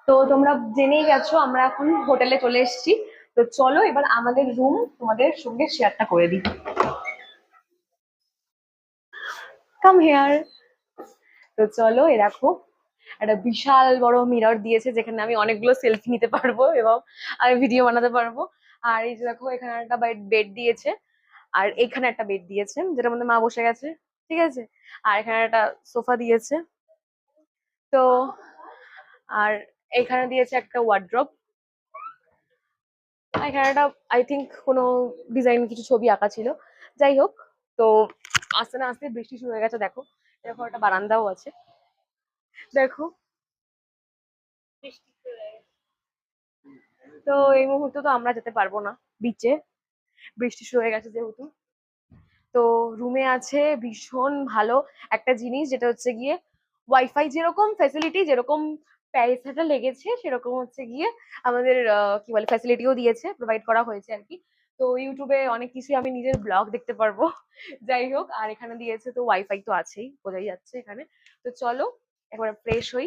তো তোমরা জেনেই গেছো আমরা এখন হোটেলে চলে এসেছি। তো চলো এবার আমাদের রুম তোমাদের সঙ্গে শেয়ারটা করে দিই। Come here. তো চলো, এ দেখো একটা বিশাল বড় মিরর দিয়েছে যেখানে আমি অনেকগুলো সেলফি নিতে পারবো এবং আমি ভিডিও বানাতে পারবো। আর এই যে দেখো এখানে একটা বেড দিয়েছে, আর এখানে একটা বেড দিয়েছে যেটার মধ্যে মা বসে গেছে। ঠিক আছে। আর এখানে একটা সোফা দিয়েছে। তো আর এখানে দিয়েছে একটা ওয়ার্ড্রপ। এখানে একটা আই থিঙ্ক কোনো ডিজাইন কিছু ছবি আঁকা ছিল। যাই হোক, তো আস্তে না আস্তে বৃষ্টি শুরু হয়ে গেছে। দেখো এরকম একটা বারান্দাও আছে। দেখো বৃষ্টি শুরু হয়ে গেছে। তো এই মুহূর্তে তো আমরা যেতে পারবো না বিচে, বৃষ্টি শুরু হয়ে গেছে যেহেতু। তো রুমে আছে ভীষণ ভালো একটা জিনিস, যেটা হচ্ছে গিয়ে ওয়াইফাই। যেরকম ফ্যাসিলিটি, যেরকম প্যারিসটা লেগেছে সেরকম হচ্ছে গিয়ে আমাদের কি বলে ফ্যাসিলিটিও দিয়েছে, প্রোভাইড করা হয়েছে আর কি। তো ইউটিউবে অনেক কিছুই আমি নিজের ব্লগ দেখতে পারবো। যাই হোক, আর এখানে দিয়েছে তো ওয়াইফাই তো আছেই, বোঝাই যাচ্ছে এখানে। তো চলো একবার ফ্রেশ হই,